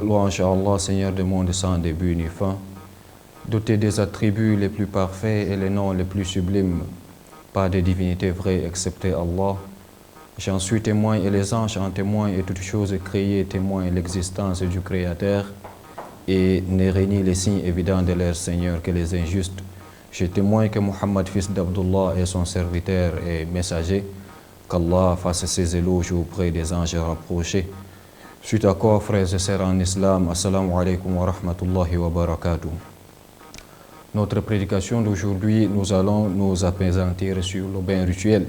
Louange à Allah, Seigneur du monde sans début ni fin, doté des attributs les plus parfaits et les noms les plus sublimes, pas de divinité vraie excepté Allah. J'en suis témoin et les anges en témoignent et toutes choses créées témoignent l'existence du Créateur et ne renie les signes évidents de leur Seigneur que les injustes. Je témoigne que Muhammad, fils d'Abdullah, est son serviteur et messager, qu'Allah fasse ses éloges auprès des anges rapprochés. Suite à quoi, frères et sœurs en islam, assalamu alaikum wa rahmatullahi wa barakatuh. Notre prédication d'aujourd'hui, nous allons nous appesantir sur le bain rituel.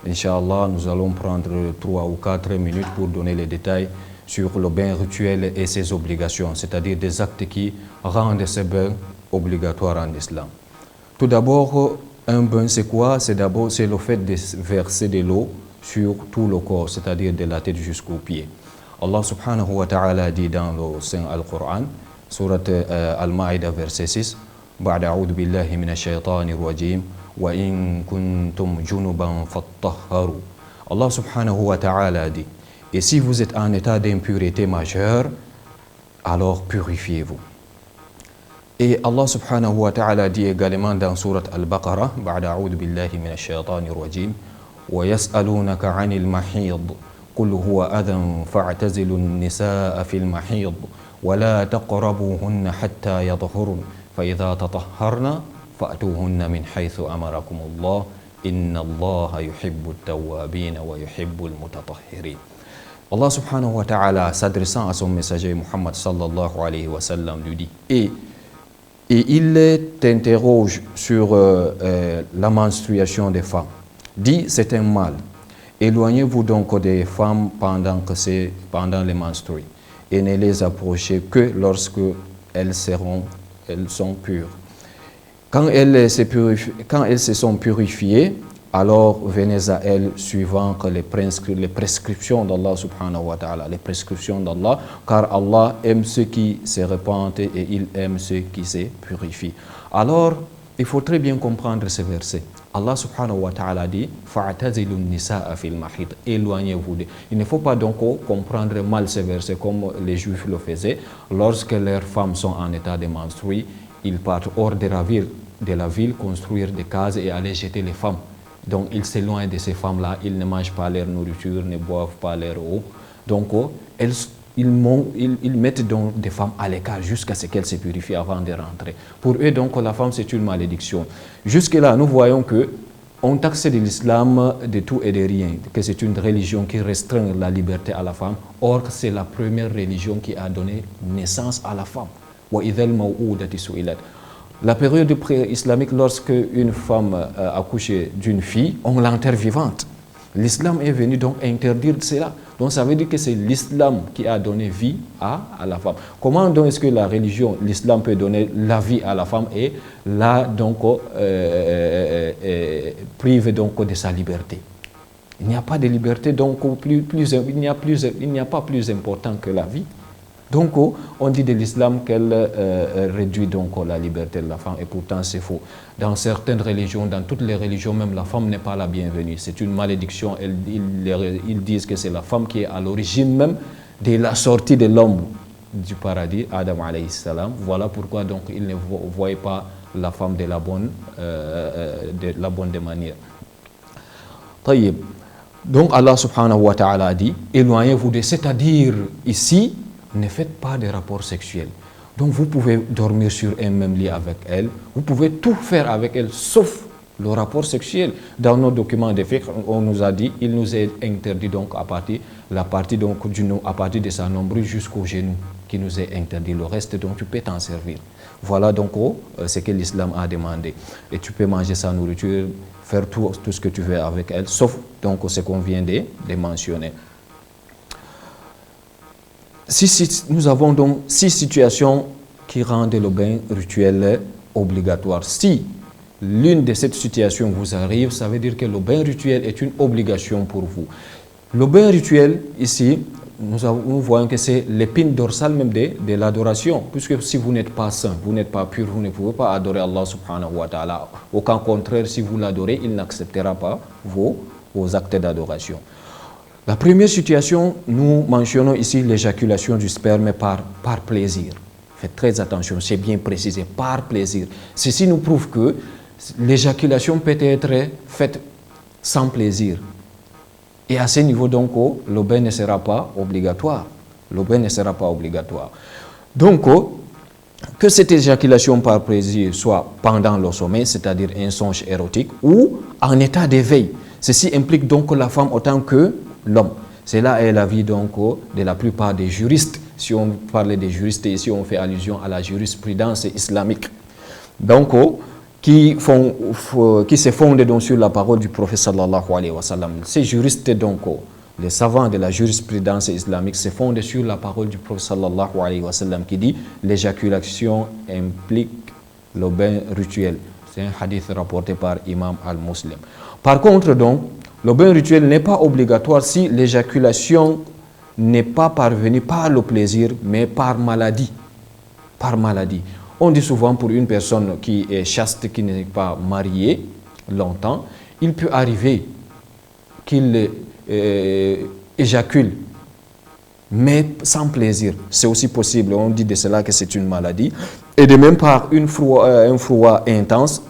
Inch'Allah, nous allons prendre 3 ou 4 minutes pour donner les détails sur le bain rituel et ses obligations, c'est-à-dire des actes qui rendent ce bain obligatoire en islam. Tout d'abord, un bain, c'est quoi? C'est le fait de verser de l'eau sur tout le corps, c'est-à-dire de la tête jusqu'aux pieds. Allah subhanahu wa ta'ala dit dans le Saint Al-Qur'an, surat Al-Ma'ida, verset 6, بعد أعوذ بالله من الشيطان الرجيم وإن كنتم جنبا فاطهروا. Allah subhanahu wa ta'ala dit, et si vous êtes en état d'impureté majeure, alors purifiez-vous. Et Allah subhanahu wa ta'ala dit également dans surat Al-Baqarah, بعد أعوذ بالله من الشيطان الرجيم ويسألونك عن المحيض قل هو أذى فاعتزلوا النساء في المحيض ولا تقربوهن حتى يطهرن فإذا تطهرن فأتوهن من حيث أمركم الله إن الله يحب التوابين ويحب المتطهرين. Allah subhanahu wa ta'ala, s'adressant à son messager Muhammad sallallahu alayhi wa sallam, lui dit, et il t'interroge sur la menstruation des femmes. Dit, c'est un mal. Éloignez-vous donc des femmes pendant les menstrues et ne les approchez que lorsque elles sont pures. Quand elles se sont purifiées, alors venez à elles suivant les prescriptions d'Allah subhanahu wa ta'ala, les prescriptions d'Allah, car Allah aime ceux qui se répandent et il aime ceux qui se purifient. Alors, il faut très bien comprendre ce verset. Allah subhanahu wa ta'ala dit فَاعْتَزِلُوا النِّسَاءَ فِي الْمَحِيضِ. Éloignez-vous d'eux. Il ne faut pas donc comprendre mal ce verset comme les Juifs le faisaient. Lorsque leurs femmes sont en état de menstruer, ils partent hors de la ville, construire des cases et aller jeter les femmes. Donc ils s'éloignent de ces femmes-là, ils ne mangent pas leur nourriture, ne boivent pas leur eau. Donc ils mettent donc des femmes à l'écart jusqu'à ce qu'elles se purifient avant de rentrer. Pour eux, donc, la femme, c'est une malédiction. Jusque-là, nous voyons que on taxe de l'islam de tout et de rien, que c'est une religion qui restreint la liberté à la femme. Or, c'est la première religion qui a donné naissance à la femme. La période pré-islamique, lorsque une femme accouche d'une fille, on l'enterre vivante. L'islam est venu donc interdire cela. Donc ça veut dire que c'est l'islam qui a donné vie à la femme. Comment donc est-ce que la religion, l'islam peut donner la vie à la femme et la donc prive donc de sa liberté? Il n'y a pas de liberté, donc il n'y a pas plus important que la vie. Donc on dit de l'islam qu'elle réduit donc la liberté de la femme et pourtant c'est faux. Dans certaines religions, dans toutes les religions même, la femme n'est pas la bienvenue. C'est une malédiction. Ils disent que c'est la femme qui est à l'origine même de la sortie de l'homme du paradis, Adam alayhi salam. Voilà pourquoi donc ils ne voyaient pas la femme de la bonne des manières. Taïb. Donc Allah subhanahu wa ta'ala dit, éloignez-vous de, c'est-à-dire ici, ne faites pas de rapports sexuels. Donc vous pouvez dormir sur un même lit avec elle, vous pouvez tout faire avec elle, sauf le rapport sexuel. Dans nos documents de fiqh, on nous a dit, il nous est interdit donc à partir de sa nombril jusqu'au genou, qui nous est interdit. Le reste, donc tu peux t'en servir. Voilà donc ce que l'islam a demandé. Et tu peux manger sa nourriture, faire tout ce que tu veux avec elle, sauf donc ce qu'on vient de mentionner. Nous avons donc 6 situations qui rendent le bain rituel obligatoire. Si l'une de ces situations vous arrive, ça veut dire que le bain rituel est une obligation pour vous. Le bain rituel, ici, nous voyons que c'est l'épine dorsale même de l'adoration, puisque si vous n'êtes pas saint, vous n'êtes pas pur, vous ne pouvez pas adorer Allah subhanahu wa ta'ala. Au contraire, si vous l'adorez, il n'acceptera pas vos actes d'adoration. La première situation, nous mentionnons ici l'éjaculation du sperme par plaisir. Faites très attention, c'est bien précisé, par plaisir. Ceci nous prouve que l'éjaculation peut être faite sans plaisir. Et à ce niveau, donc, le bain ne sera pas obligatoire. Le bain ne sera pas obligatoire. Donc, que cette éjaculation par plaisir soit pendant le sommeil, c'est-à-dire un songe érotique, ou en état d'éveil. Ceci implique donc la femme autant que l'homme. Cela est l'avis donc de la plupart des juristes. Si on parle des juristes ici, on fait allusion à la jurisprudence islamique. Donc, qui se fondent donc sur la parole du prophète sallallahu alayhi wa sallam. Ces juristes donc, les savants de la jurisprudence islamique se fondent sur la parole du prophète sallallahu alayhi wa sallam qui dit l'éjaculation implique le bain rituel. C'est un hadith rapporté par Imam al-Muslim. Par contre donc, le bain rituel n'est pas obligatoire si l'éjaculation n'est pas parvenue par le plaisir mais par maladie. Par maladie. On dit souvent pour une personne qui est chaste, qui n'est pas mariée longtemps, il peut arriver qu'il éjacule, mais sans plaisir. C'est aussi possible, on dit de cela que c'est une maladie. Et de même par un froid intense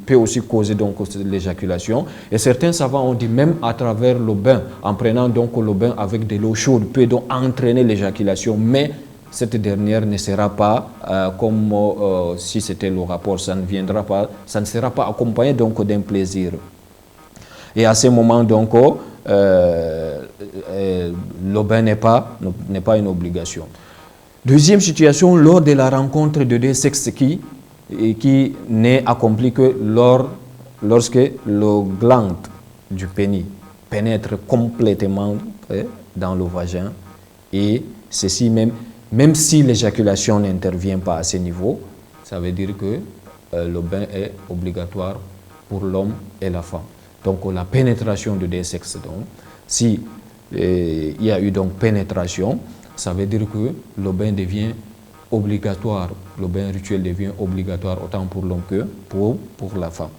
peut aussi causer donc l'éjaculation. Et certains savants ont dit même à travers le bain, en prenant donc le bain avec de l'eau chaude, peut donc entraîner l'éjaculation, mais cette dernière ne sera pas comme si c'était le rapport, ça ne sera pas accompagné donc d'un plaisir. Et à ce moment donc, le bain n'est pas une obligation. Deuxième situation, lors de la rencontre de deux sexes qui n'est accomplie que lorsque le glande du pénis pénètre complètement dans le vagin, et ceci même si l'éjaculation n'intervient pas à ce niveau, ça veut dire que le bain est obligatoire pour l'homme et la femme. Donc la pénétration de deux sexes, donc, si il y a eu donc pénétration, ça veut dire que le bain devient obligatoire, le bain rituel devient obligatoire autant pour l'homme que pour la femme.